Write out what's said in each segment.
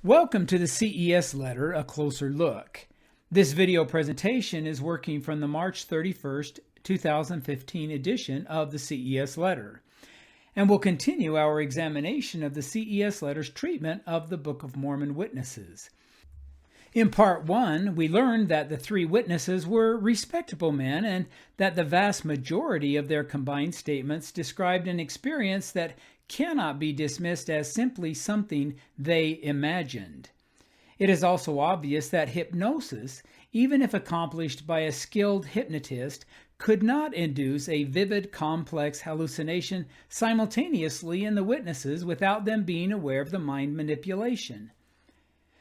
Welcome to the CES letter, A Closer Look. This video presentation is working from the March 31st, 2015 edition of the CES letter, and we'll continue our examination of the CES letter's treatment of the Book of Mormon witnesses. In Part 1, we learned that the three witnesses were respectable men and that the vast majority of their combined statements described an experience that cannot be dismissed as simply something they imagined. It is also obvious that hypnosis, even if accomplished by a skilled hypnotist, could not induce a vivid, complex hallucination simultaneously in the witnesses without them being aware of the mind manipulation.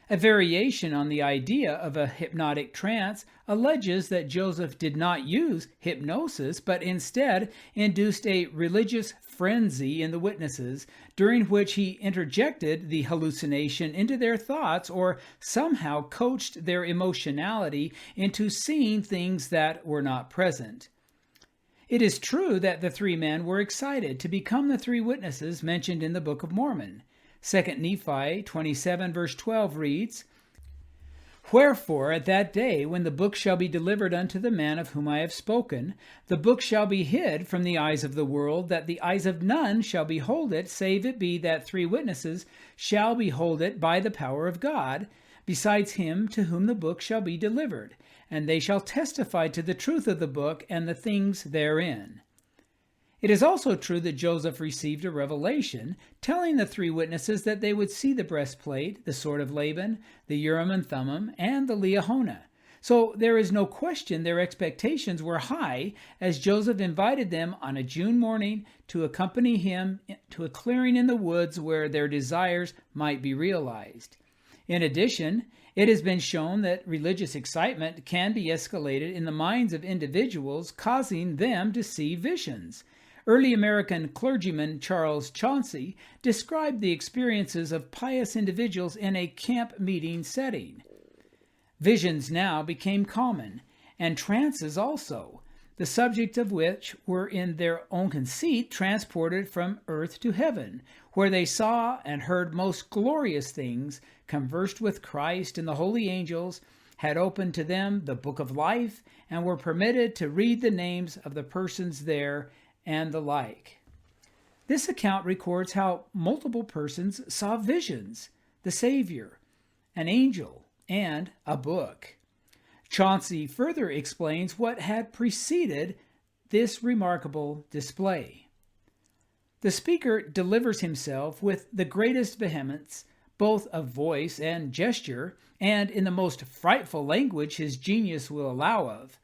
A variation on the idea of a hypnotic trance alleges that Joseph did not use hypnosis, but instead induced a religious frenzy in the witnesses, during which he interjected the hallucination into their thoughts or somehow coached their emotionality into seeing things that were not present. It is true that the three men were excited to become the three witnesses mentioned in the Book of Mormon. 2 Nephi 27 verse 12 reads, "Wherefore at that day when the book shall be delivered unto the man of whom I have spoken, the book shall be hid from the eyes of the world, that the eyes of none shall behold it, save it be that three witnesses shall behold it by the power of God, besides him to whom the book shall be delivered, and they shall testify to the truth of the book and the things therein." It is also true that Joseph received a revelation, telling the three witnesses that they would see the breastplate, the sword of Laban, the Urim and Thummim, and the Liahona. So there is no question their expectations were high, as Joseph invited them on a June morning to accompany him to a clearing in the woods where their desires might be realized. In addition, it has been shown that religious excitement can be escalated in the minds of individuals, causing them to see visions. Early American clergyman Charles Chauncey described the experiences of pious individuals in a camp meeting setting. Visions now became common, and trances also, the subject of which were in their own conceit transported from earth to heaven, where they saw and heard most glorious things, conversed with Christ and the holy angels, had opened to them the book of life, and were permitted to read the names of the persons there, and the like. This account records how multiple persons saw visions, the Savior, an angel, and a book. Chauncey further explains what had preceded this remarkable display. The speaker delivers himself with the greatest vehemence, both of voice and gesture, and in the most frightful language his genius will allow of.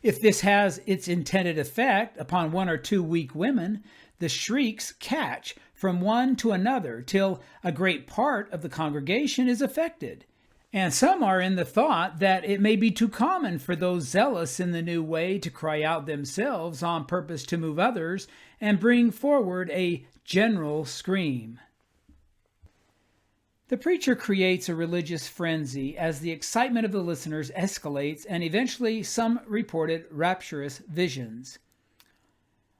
If this has its intended effect upon one or two weak women, the shrieks catch from one to another till a great part of the congregation is affected. And some are in the thought that it may be too common for those zealous in the new way to cry out themselves on purpose to move others and bring forward a general scream. The preacher creates a religious frenzy as the excitement of the listeners escalates, and eventually some reported rapturous visions.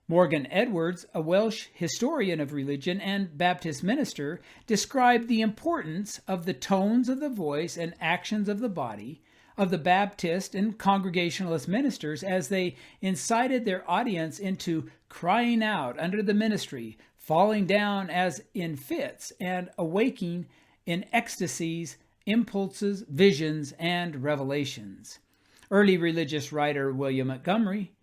Morgan Edwards, a Welsh historian of religion and Baptist minister, described the importance of the tones of the voice and actions of the body of the Baptist and Congregationalist ministers as they incited their audience into crying out under the ministry, falling down as in fits, and awaking in ecstasies, impulses, visions, and revelations. Early religious writer William Montgomery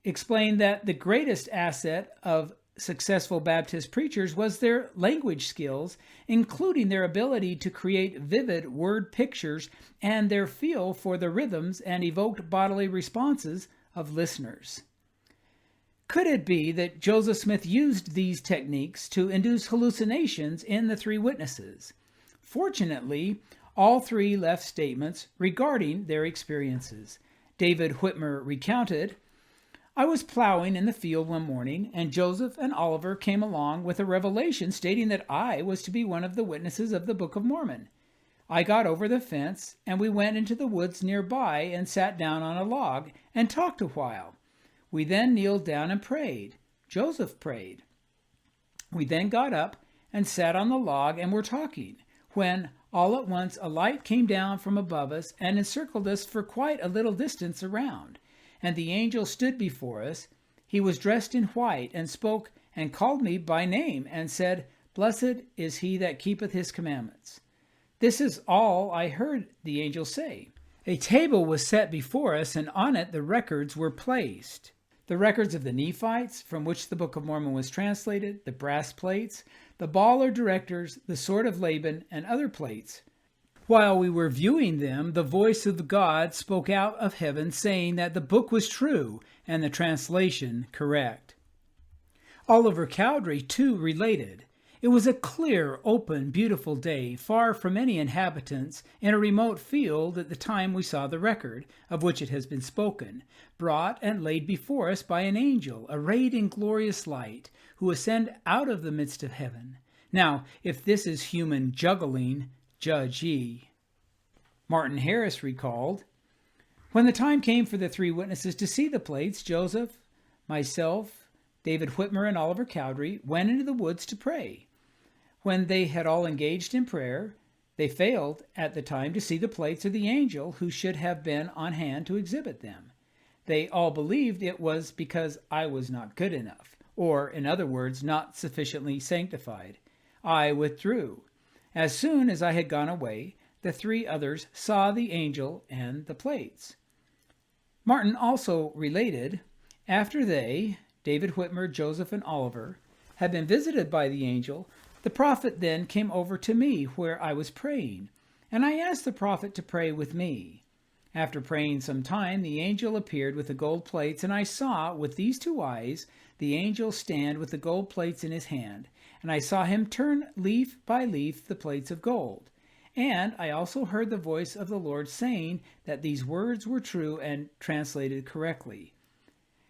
explained that the greatest asset of successful Baptist preachers was their language skills, including their ability to create vivid word pictures and their feel for the rhythms and evoked bodily responses of listeners. Could it be that Joseph Smith used these techniques to induce hallucinations in the three witnesses? Fortunately, all three left statements regarding their experiences. David Whitmer recounted, "I was plowing in the field one morning, and Joseph and Oliver came along with a revelation stating that I was to be one of the witnesses of the Book of Mormon. I got over the fence, and we went into the woods nearby and sat down on a log and talked a while. We then kneeled down and prayed. Joseph prayed. We then got up and sat on the log and were talking, when All at once a light came down from above us and encircled us for quite a little distance around. And the angel stood before us. He was dressed in white, and spoke and called me by name, and said, Blessed is he that keepeth his commandments. This is all I heard the angel say. A table was set before us, and on it the records were placed. The records of the Nephites, from which the Book of Mormon was translated, the brass plates, the ball or directors, the sword of Laban, and other plates. While we were viewing them, the voice of God spoke out of heaven, saying that the book was true and the translation correct. Oliver Cowdery, too, related, It was a clear, open, beautiful day, far from any inhabitants, in a remote field at the time we saw the record, of which it has been spoken, brought and laid before us by an angel, arrayed in glorious light, who ascended out of the midst of heaven. Now, if this is human juggling, judge ye. Martin Harris recalled, When the time came for the three witnesses to see the plates, Joseph, myself, David Whitmer, and Oliver Cowdery went into the woods to pray. When they had all engaged in prayer, they failed at the time to see the plates of the angel who should have been on hand to exhibit them. They all believed it was because I was not good enough, or, in other words, not sufficiently sanctified. I withdrew. As soon as I had gone away, the three others saw the angel and the plates. Martin also related, After they, David Whitmer, Joseph, and Oliver, had been visited by the angel, the prophet then came over to me where I was praying, and I asked the prophet to pray with me. After praying some time, the angel appeared with the gold plates, and I saw, with these two eyes, the angel stand with the gold plates in his hand, and I saw him turn leaf by leaf the plates of gold. And I also heard the voice of the Lord saying that these words were true and translated correctly.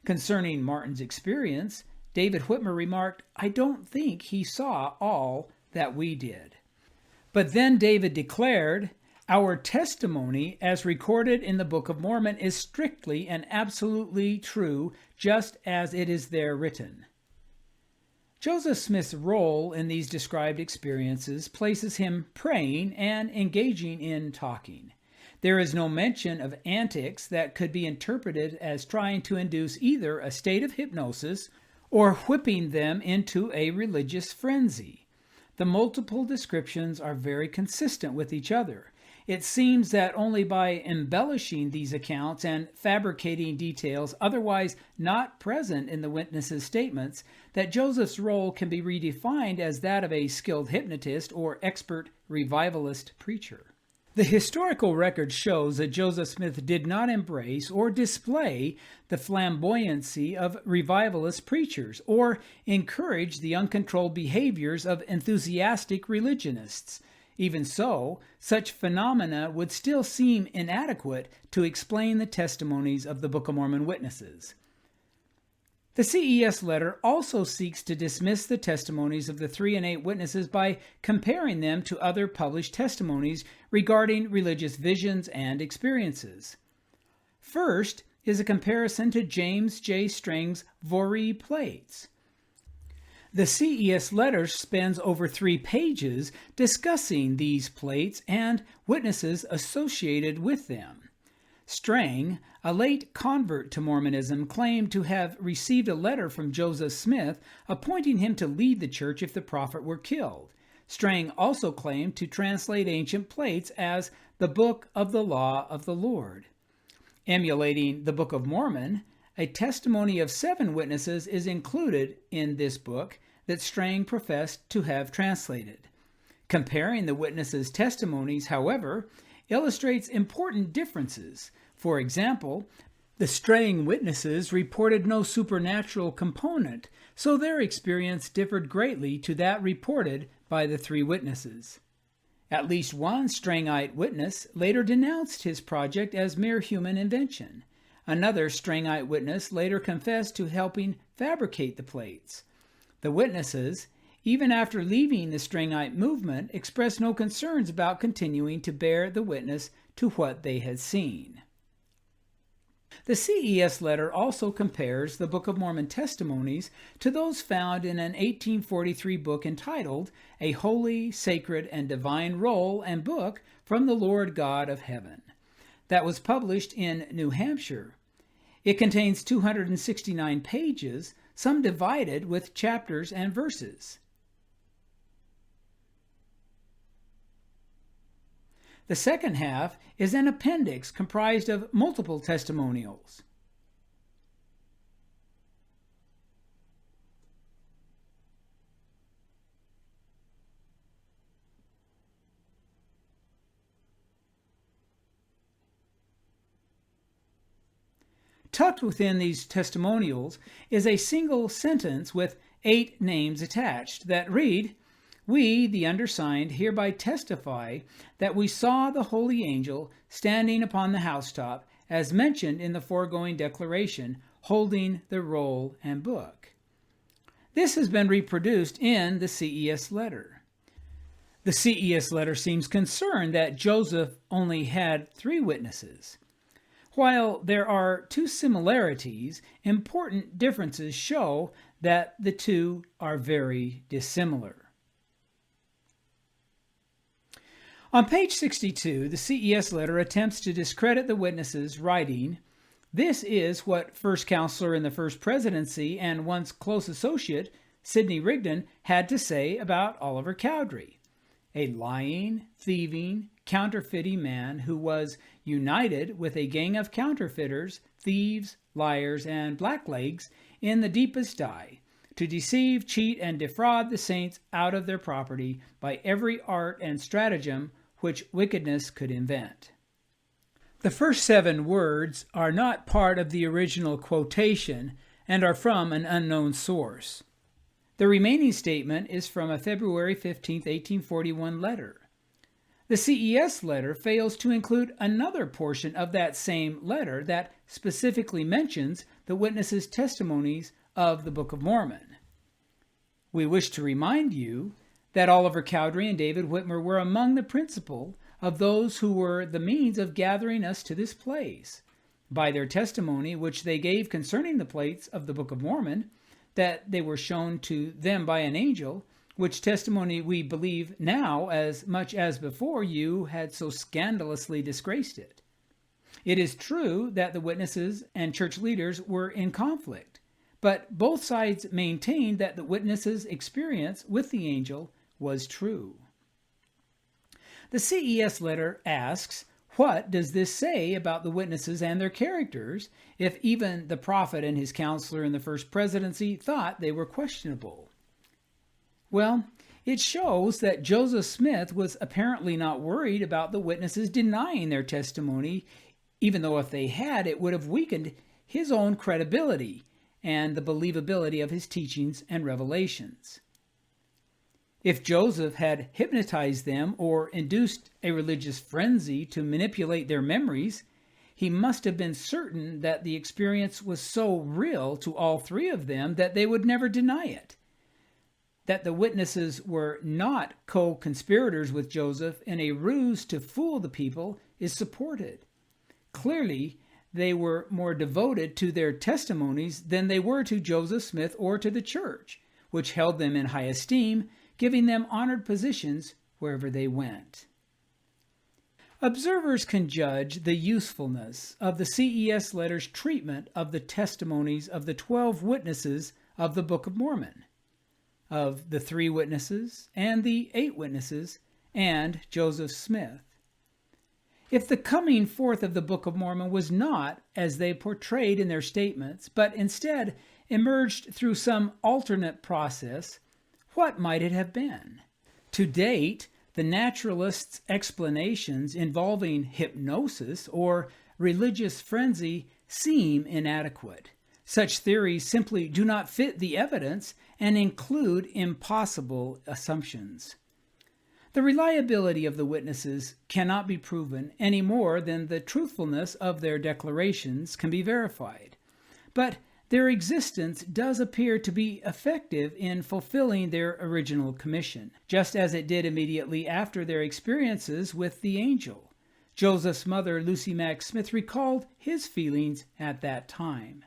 Concerning Martin's experience, David Whitmer remarked, I don't think he saw all that we did. But then David declared, Our testimony, as recorded in the Book of Mormon, is strictly and absolutely true, just as it is there written. Joseph Smith's role in these described experiences places him praying and engaging in talking. There is no mention of antics that could be interpreted as trying to induce either a state of hypnosis or whipping them into a religious frenzy. The multiple descriptions are very consistent with each other. It seems that only by embellishing these accounts and fabricating details otherwise not present in the witnesses' statements, that Joseph's role can be redefined as that of a skilled hypnotist or expert revivalist preacher. The historical record shows that Joseph Smith did not embrace or display the flamboyancy of revivalist preachers or encourage the uncontrolled behaviors of enthusiastic religionists. Even so, such phenomena would still seem inadequate to explain the testimonies of the Book of Mormon witnesses. The CES letter also seeks to dismiss the testimonies of the 3 and 8 witnesses by comparing them to other published testimonies regarding religious visions and experiences. First is a comparison to James J. Strang's Voree plates. The CES letter spends over 3 pages discussing these plates and witnesses associated with them. Strang, a late convert to Mormonism, claimed to have received a letter from Joseph Smith appointing him to lead the church if the prophet were killed. Strang also claimed to translate ancient plates as the Book of the Law of the Lord. Emulating the Book of Mormon, a testimony of 7 witnesses is included in this book that Strang professed to have translated. Comparing the witnesses' testimonies, however, illustrates important differences. For example, the straying witnesses reported no supernatural component, so their experience differed greatly to that reported by the 3 witnesses. At least one Strangite witness later denounced his project as mere human invention. Another Strangite witness later confessed to helping fabricate the plates. The witnesses, even after leaving the Strangite movement, expressed no concerns about continuing to bear the witness to what they had seen. The CES letter also compares the Book of Mormon testimonies to those found in an 1843 book entitled A Holy, Sacred, and Divine Roll and Book from the Lord God of Heaven, that was published in New Hampshire. It contains 269 pages, some divided with chapters and verses. The second half is an appendix comprised of multiple testimonials. Tucked within these testimonials is a single sentence with 8 names attached that read, "We, the undersigned, hereby testify that we saw the holy angel standing upon the housetop, as mentioned in the foregoing declaration, holding the roll and book." This has been reproduced in the CES letter. The CES letter seems concerned that Joseph only had 3 witnesses. While there are 2 similarities, important differences show that the 2 are very dissimilar. On page 62, the CES letter attempts to discredit the witnesses, writing, "This is what first counselor in the First Presidency and once close associate Sidney Rigdon had to say about Oliver Cowdery, a lying, thieving, counterfeiting man who was united with a gang of counterfeiters, thieves, liars, and blacklegs in the deepest dye, to deceive, cheat, and defraud the saints out of their property by every art and stratagem which wickedness could invent." The first 7 words are not part of the original quotation and are from an unknown source. The remaining statement is from a February 15, 1841 letter. The CES letter fails to include another portion of that same letter that specifically mentions the witnesses' testimonies of the Book of Mormon. We wish to remind you that Oliver Cowdery and David Whitmer were among the principal of those who were the means of gathering us to this place. By their testimony, which they gave concerning the plates of the Book of Mormon, that they were shown to them by an angel, which testimony we believe now as much as before you had so scandalously disgraced it. It is true that the witnesses and church leaders were in conflict, but both sides maintained that the witnesses' experience with the angel was true. The CES letter asks, what does this say about the witnesses and their characters if even the prophet and his counselor in the First Presidency thought they were questionable? Well, it shows that Joseph Smith was apparently not worried about the witnesses denying their testimony, even though if they had, it would have weakened his own credibility and the believability of his teachings and revelations. If Joseph had hypnotized them or induced a religious frenzy to manipulate their memories, he must have been certain that the experience was so real to all 3 of them that they would never deny it. That the witnesses were not co-conspirators with Joseph in a ruse to fool the people is supported. Clearly, they were more devoted to their testimonies than they were to Joseph Smith or to the church, which held them in high esteem, giving them honored positions wherever they went. Observers can judge the usefulness of the CES letter's treatment of the testimonies of the 12 witnesses of the Book of Mormon, of the 3 witnesses and the 8 witnesses, and Joseph Smith. If the coming forth of the Book of Mormon was not, as they portrayed in their statements, but instead emerged through some alternate process, what might it have been? To date, the naturalists' explanations involving hypnosis or religious frenzy seem inadequate. Such theories simply do not fit the evidence and include impossible assumptions. The reliability of the witnesses cannot be proven any more than the truthfulness of their declarations can be verified. But their existence does appear to be effective in fulfilling their original commission, just as it did immediately after their experiences with the angel. Joseph's mother, Lucy Mack Smith, recalled his feelings at that time.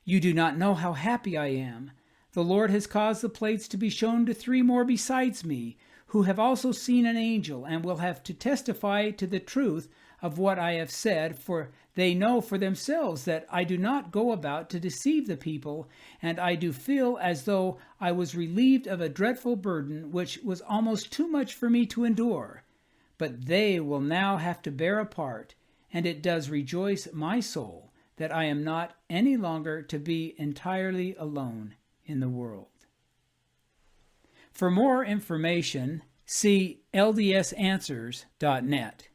"You do not know how happy I am. The Lord has caused the plates to be shown to 3 more besides me, who have also seen an angel, and will have to testify to the truth of what I have said, for they know for themselves that I do not go about to deceive the people, and I do feel as though I was relieved of a dreadful burden which was almost too much for me to endure. But they will now have to bear a part, and it does rejoice my soul that I am not any longer to be entirely alone in the world." For more information, see ldsanswers.net.